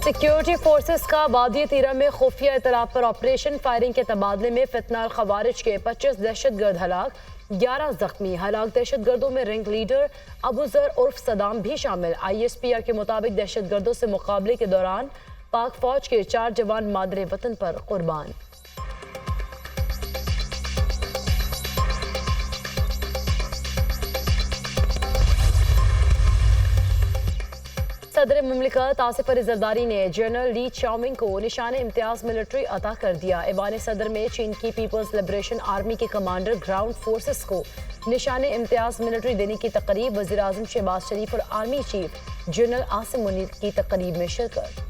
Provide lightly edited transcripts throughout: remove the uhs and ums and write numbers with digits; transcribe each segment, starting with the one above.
Security forces का वादी तीरा में खुफिया इतला पर ऑपरेशन फायरिंग के तबादले में फितनाल खवारिज के 25 दहशतगर्द हलाक, 11 जख्मी। हलाक दहशतगर्दों में रिंग लीडर अबू जर उर्फ सदाम भी शामिल। ISPR के मुताबिक दहशतगर्दों से मुकाबले के दौरान पाक फौज के 4 जवान मादरे वतन पर कुर्बान। सदर मुमलिकत आसिफ अली जरदारी ने जनरल ली चाओमिंग को निशान इम्तियाज मिलिट्री अता कर दिया। ऐवान सदर में चीन की पीपल्स लिबरेशन आर्मी के कमांडर ग्राउंड फोर्सेस को निशान इम्तियाज मिलिट्री देने की तकरीब। वज़ीर आज़म शहबाज शरीफ और army chief general Asim Munir की तकरीब में शिरकत।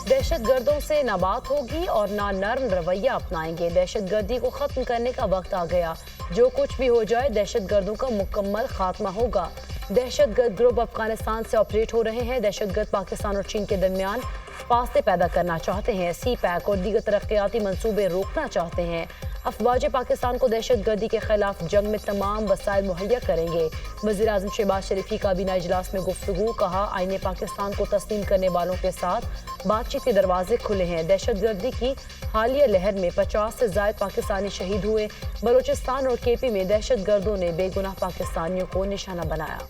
दहशतगर्दों से ना बात होगी और ना नर्म रवैया अपनाएंगे। दहशतगर्दी को खत्म करने का वक्त आ गया। जो कुछ भी हो जाए दहशतगर्दों का मुकम्मल खात्मा होगा। दहशतगर्द ग्रुप अफगानिस्तान से ऑपरेट हो रहे हैं। दहशतगर्द पाकिस्तान और चीन के दरमियान फासले पैदा करना चाहते हैं। CPAC और दीगर तरक्याती मंसूबे रोकना चाहते हैं। अफवाज पाकिस्तान को दहशतगर्दी के खिलाफ जंग में तमाम वसाइल मुहैया करेंगे। वज़ीर आज़म शहबाज शरीफ की काबीना इजलास में गुफ्तगू। कहा, आईने पाकिस्तान को तस्लीम करने वालों के साथ बातचीत के दरवाजे खुले हैं। दहशतगर्दी की हालिया लहर में 50 से ज़ायद पाकिस्तानी शहीद हुए। बलूचिस्तान और KP में दहशतगर्दों ने बेगुनाह पाकिस्तानियों को निशाना बनाया।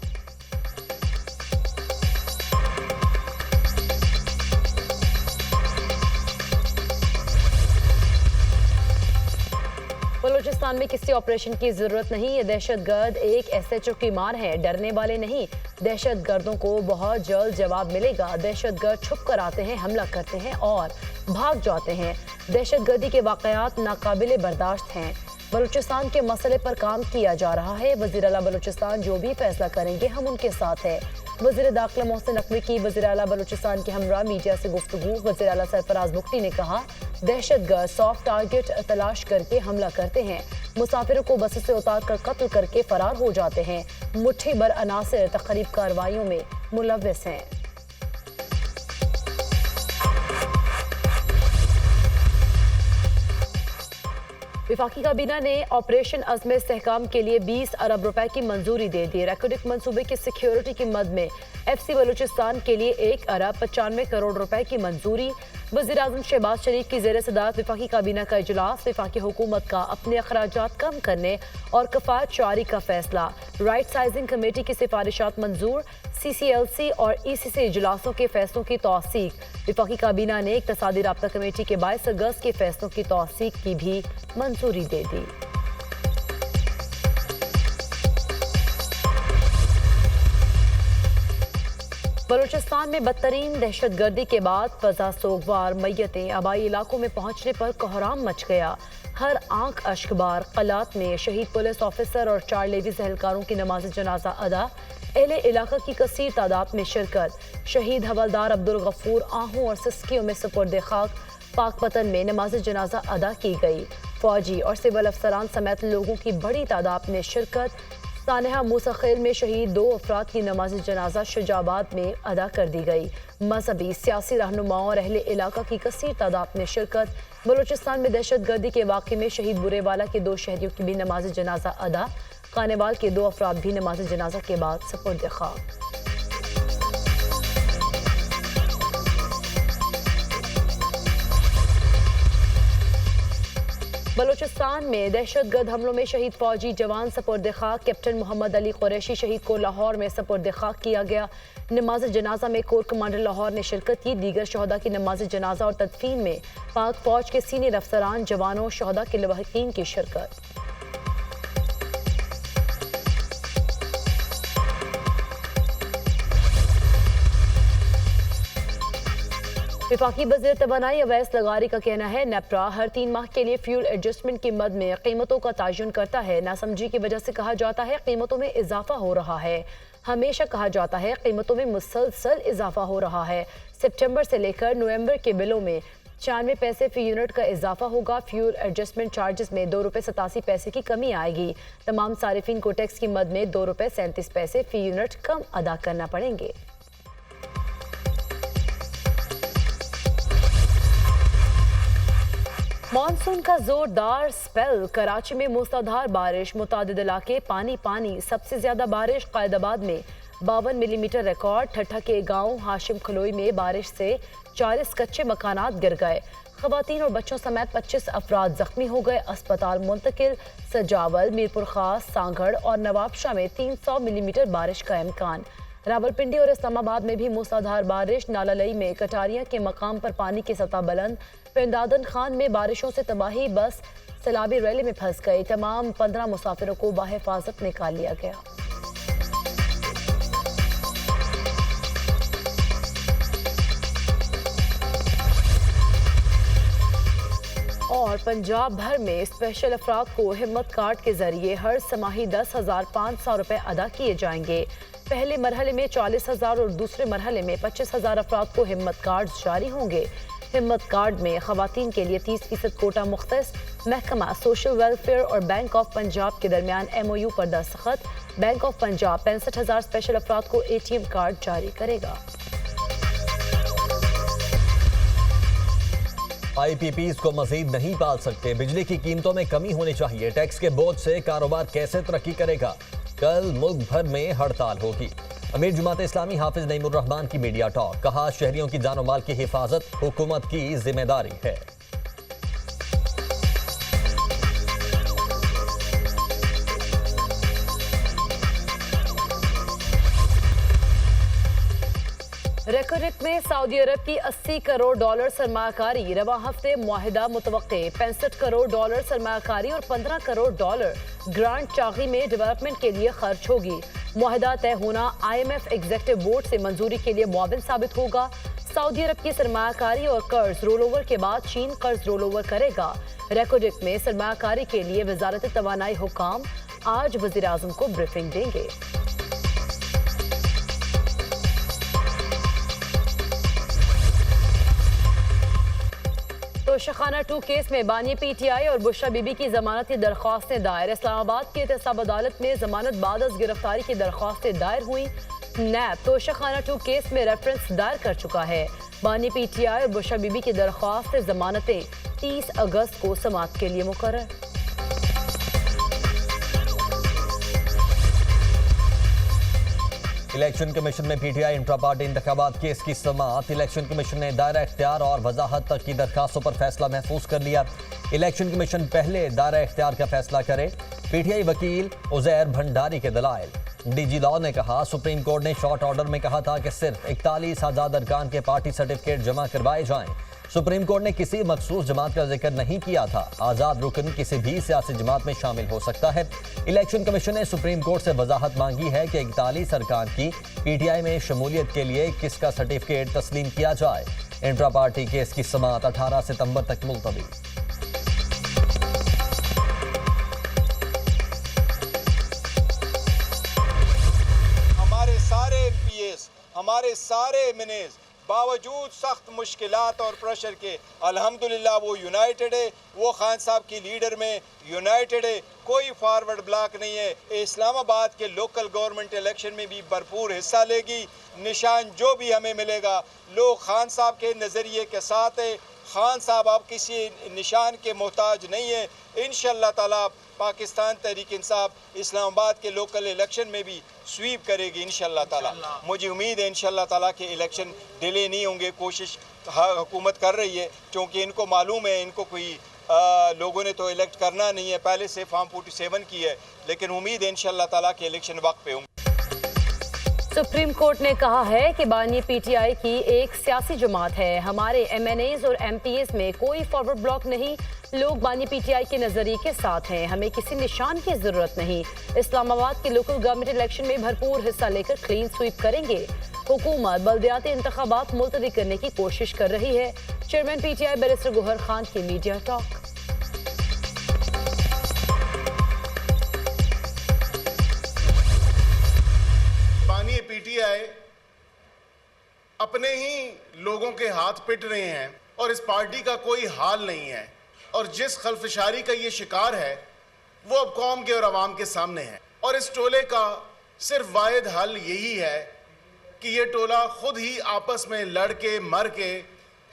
बलूचिस्तान में किसी ऑपरेशन की जरूरत नहीं। ये दहशतगर्द एक SHO की मार है, डरने वाले नहीं। दहशतगर्दों को बहुत जल्द जवाब मिलेगा। दहशतगर्द छुप कर आते हैं, हमला करते हैं और भाग जाते हैं। दहशतगर्दी के वाकयात नाकाबिले बर्दाश्त हैं। बलूचिस्तान के मसले पर काम किया जा रहा है। वज़ीर आला बलूचिस्तान जो भी फैसला करेंगे हम उनके साथ है। वज़ीर दाखिला मोहसिन नकवी की वज़ीर आला बलूचिस्तान के हमरा मीडिया से गुफ्तगू। वज़ीर आला सरफराज बुख्ती ने कहा, दहशतगर्द सॉफ्ट टारगेट तलाश करके हमला करते हैं। मुसाफिरों को बस से उतार कर कत्ल करके फरार हो जाते हैं। मुट्ठी भर अनासिर तखरीब कार्रवाइयों में मुलव्वस हैं। वफाकी काबीना ने ऑपरेशन अज़्म इस्तेहकाम के लिए 20 अरब रुपए की मंजूरी दे दी। रेकॉर्डिक मंसूबे की सिक्योरिटी की मद में FC बलूचिस्तान के लिए 1 अरब 95 करोड़ रुपए की मंजूरी। वज़ीर आज़म शहबाज शरीफ की ज़ेर सदारत वफाकी काबीना का इजलास। वफाकी हुकूमत का अपने अखराजात कम करने और कफ़ायत चारी का फैसला। राइट साइजिंग कमेटी की सिफारिशात मंजूर। CCLC और ECC इजलासों के फैसलों की तौसीक। वफाकी काबीना ने इक़्तिसादी राब्ता कमेटी के 22 अगस्त के फैसलों की तौसीक की भी मंजूरी दे दी। बलूचिस्तान में बदतरीन दहशतगर्दी के बाद फजा सोगवार मैयतें आबाई इलाकों में पहुंचने पर कोहराम मच गया। हर आंख अश्कबार। कलात में शहीद पुलिस ऑफिसर और 4 लेडीज एहलकारों की नमाज जनाजा अदा। अहले इलाका की कसीर तादाद में शिरकत। शहीद हवलदार अब्दुल गफूर आहू और सिस्कियों में सुपुर्द खाक। पाकपतन में नमाज जनाजा अदा की गई। फौजी और सिविल अफसरान समेत लोगों की बड़ी तादाद में शिरकत। सानेहा मूसाखेल में शहीद 2 अफराद की नमाज जनाजा शुजाबाद में अदा कर दी गई। मजहबी सियासी रहनुमाओं और अहले इलाका की कसीर तादाद में शिरकत। बलूचिस्तान में दहशतगर्दी के वाक़े में शहीद बुरेवाला के 2 शहरियों की भी नमाज जनाजा अदा। खानेवाल के 2 अफराद भी नमाज जनाजा के बाद सुपुर्द खाक। बलूचिस्तान में दहशतगर्द हमलों में शहीद फौजी जवान सुपुर्द खाक। कैप्टन मोहम्मद अली कुरैशी शहीद को लाहौर में सुपुर्द खाक किया गया। नमाज जनाजा में कोर कमांडर लाहौर ने शिरकत की। दीगर शहदा की नमाज जनाजा और तदफीन में पाक फौज के सीनियर अफसरान, जवानों, शहदा के लवाहिकीन की शिरकत। वफाकी वज़ीर तवानाई अवैस लगारी का कहना है, नेप्रा हर 3 माह के लिए फ्यूल एडजस्टमेंट की मद में कीमतों का तयन करता है। नासमझी की वजह से कहा जाता है कीमतों में इजाफा हो रहा है। हमेशा कहा जाता है कीमतों में मुसलसल इजाफा हो रहा है। सितंबर से लेकर नवंबर के बिलों में 96 पैसे फी यूनिट का इजाफा होगा। फ्यूल एडजस्टमेंट चार्जेस में 2 रुपये 87 पैसे की कमी आएगी। तमाम सारिफिन को टैक्स की मद में 2 रुपये 37 पैसे फी यूनिट कम अदा करना पड़ेंगे। मानसून का जोरदार स्पेल, कराची में मूसलाधार बारिश, मुतादिद इलाके पानी पानी। सबसे ज्यादा बारिश कैदाबाद में 52 मिलीमीटर रिकॉर्ड। ठट्ठा के गांव हाशिम खलोई में बारिश से 40 कच्चे मकानात गिर गए। खवातीन और बच्चों समेत 25 अफराद जख्मी हो गए, अस्पताल मुंतकिल। सजावल, मीरपुर खास, सांगड़ और नवाबशाह में 300 मिलीमीटर बारिश का इम्कान। रावलपिंडी और इस्लामाबाद में भी मूसलाधार बारिश। नालालई में कटारिया के मकाम पर पानी की सतह बुलंद। पिंदादन खान में बारिशों से तबाही, बस सैलाबी रैली में फंस गई। तमाम 15 मुसाफिरों को बाहिफाजत निकाल लिया गया। और पंजाब भर में स्पेशल अफराद को हिम्मत कार्ड के जरिए हर समाही 10,500 रुपए अदा किए जाएंगे। पहले मरहले में 40,000 और दूसरे मरहले में 25,000 अफराद को हिम्मत कार्ड जारी होंगे। हिम्मत कार्ड में खवातीन के लिए 30% कोटा मुख्तस। महकमा सोशल वेलफेयर और बैंक ऑफ पंजाब के दरमियान MOU पर दस्तखत। बैंक ऑफ पंजाब 65,000 स्पेशल अफराद को ATM कार्ड जारी करेगा। IPPs को मजीद नहीं पाल सकते, बिजली की कीमतों में कमी होनी चाहिए। टैक्स के बोझ से कारोबार कैसे तरक्की करेगा? कल मुल्क भर में हड़ताल होगी। अमीर जमात इस्लामी हाफिज नईमुर रहमान की मीडिया टॉक, कहा शहरियों की जान और माल की हिफाजत हुकूमत की जिम्मेदारी है। रेकोरेट में सऊदी अरब की 80 करोड़ डॉलर सरमाकारी। रवा हफ्ते मुआहिदा मुतवक्के 65 करोड़ डॉलर सरमाकारी और 15 करोड़ डॉलर ग्रांट चागी में डेवलपमेंट के लिए खर्च होगी। मुआहिदा तय होना IMF एग्जीक्यूटिव बोर्ड से मंजूरी के लिए मुआविन साबित होगा। सऊदी अरब की सरमाकारी और कर्ज रोल ओवर के बाद चीन कर्ज रोल ओवर करेगा। रेकोरेट में सरमाकारी के लिए वजारत तवानाई हुकाम आज वजीर आजम को ब्रीफिंग देंगे। तोशाखाना 2 केस में बानी PTI और बुशरा बीबी की जमानती दरख्वास्तें दायर। इस्लामाबाद की एहतसाब अदालत में जमानत बाद अज गिरफ्तारी की दरख्वास्तें दायर हुई। नैब तोशाखाना 2 केस में रेफरेंस दायर कर चुका है। बानी PTI और बुशरा बीबी की दरख्वास्त जमानतें 30 अगस्त को समाअत के लिए मुकर्रर। इलेक्शन कमीशन में PTI इंट्रा पार्टी इंतखाबात केस की समाअत। इलेक्शन कमीशन ने दायरा इख्तियार और वजाहत तक की दरखास्तों पर फैसला महफूज कर लिया। इलेक्शन कमीशन पहले दायरा इख्तियार का फैसला करे। PTI वकील उजैर भंडारी के दलाइल। DG लॉ ने कहा सुप्रीम कोर्ट ने शॉर्ट ऑर्डर में कहा था कि सिर्फ 41 आजाद अरकान के पार्टी सर्टिफिकेट जमा करवाए जाएं। सुप्रीम कोर्ट ने किसी मखसूस जमात का जिक्र नहीं किया था। आजाद रुकन किसी भी सियासी जमात में शामिल हो सकता है। इलेक्शन कमीशन ने सुप्रीम कोर्ट से वजाहत मांगी है कि 41 अरकान की PTI में शमूलियत के लिए किसका सर्टिफिकेट तस्लीम किया जाए। इंट्रा पार्टी केस की समाअत 18 सितंबर तक मुलतवी। हमारे सारे MPs, हमारे सारे MNAs बावजूद सख्त मुश्किलात और प्रेशर के अल्हम्दुलिल्लाह वो यूनाइटेड है। वो खान साहब की लीडर में यूनाइटेड है, कोई फॉरवर्ड ब्लॉक नहीं है। इस्लामाबाद के लोकल गवर्नमेंट इलेक्शन में भी भरपूर हिस्सा लेगी। निशान जो भी हमें मिलेगा लोग खान साहब के नज़रिए के साथ है। खान साहब अब किसी निशान के मोहताज नहीं है। इंशाअल्लाह ताला पाकिस्तान तहरीक इंसाफ इस्लामाबाद के लोकल इलेक्शन में भी स्वीप करेगी इंशाअल्लाह ताला। मुझे उम्मीद है इंशाअल्लाह ताला के इलेक्शन डिले नहीं होंगे। कोशिश हुकूमत कर रही है क्योंकि इनको मालूम है इनको कोई लोगों ने तो इलेक्ट करना नहीं है, पहले से फॉर्म 47 की है, लेकिन उम्मीद है इंशाअल्लाह ताला के इलेक्शन वक्त पे होंगे। सुप्रीम कोर्ट ने कहा है कि बानी PTI की एक सियासी जमात है। हमारे MNAs और MPs में कोई फॉरवर्ड ब्लॉक नहीं। लोग बानी PTI के नजरिए के साथ हैं। हमें किसी निशान की जरूरत नहीं। इस्लामाबाद के लोकल गवर्नमेंट इलेक्शन में भरपूर हिस्सा लेकर क्लीन स्वीप करेंगे। हुकूमत बल्दियाती इंतखाबात मुलतवी करने की कोशिश कर रही है। Chairman PTI barrister Gohar Khan की मीडिया टॉक। बानी PTI अपने ही लोगों के हाथ पिट रहे हैं और इस पार्टी का कोई हाल नहीं है। और जिस खलफशारी का ये शिकार है वो अब कौम के और अवाम के सामने है। और इस टोले का सिर्फ वाहिद हल यही है कि ये टोला खुद ही आपस में लड़ के मर के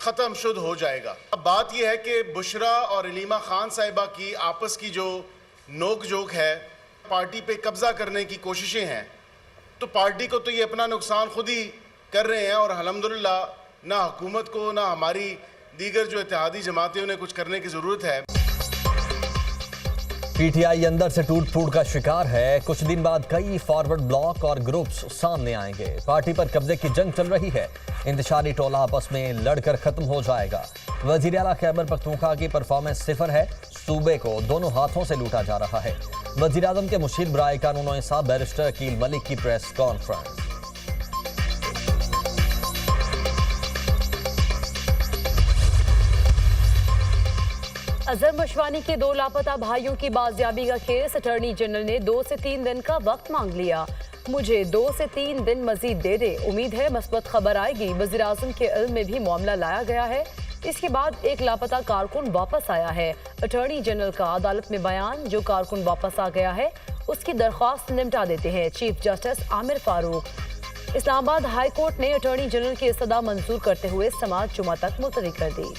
ख़त्म शुद्ध हो जाएगा। अब बात यह है कि बुशरा और इलीमा खान साहिबा की आपस की जो नोक झोंक है, पार्टी पे कब्जा करने की कोशिशें हैं, तो पार्टी को तो ये अपना नुकसान खुद ही कर रहे हैं और अल्हम्दुलिल्लाह ना हुकूमत को ना हमारी दीगर जो इत्तेहादी जमातें उन्हें कुछ करने की ज़रूरत है। पीटीआई अंदर से टूट फूट का शिकार है। कुछ दिन बाद कई फॉरवर्ड ब्लॉक और ग्रुप्स सामने आएंगे। पार्टी पर कब्जे की जंग चल रही है। इंतशारी टोला आपस में लड़कर खत्म हो जाएगा। वजीर आला खैबर पख्तूनख्वा की परफॉर्मेंस सिफर है। सूबे को दोनों हाथों से लूटा जा रहा है। वजीर आजम के मुशीर बराए कानून और इंसाफ बैरिस्टर अकील मलिक की प्रेस कॉन्फ्रेंस। अजहर मशवानी के 2 लापता भाइयों की बाजियाबी का केस अटॉर्नी जनरल ने 2 से 3 दिन का वक्त मांग लिया। मुझे 2 से 3 दिन मजीद दे दे, उम्मीद है मस्बत खबर आएगी। वज़ीर आज़म के इल्म में भी मामला लाया गया है। इसके बाद एक लापता कारकुन वापस आया है। अटॉर्नी जनरल का अदालत में बयान, जो कारकुन वापस आ गया है उसकी दरख्वास्त निपटा देते हैं। Chief justice Aamir Farooq. Islamabad high court ने अटॉर्नी जनरल की इस्तदा मंजूर करते हुए समाअत जुमा तक मुलतवी कर दी।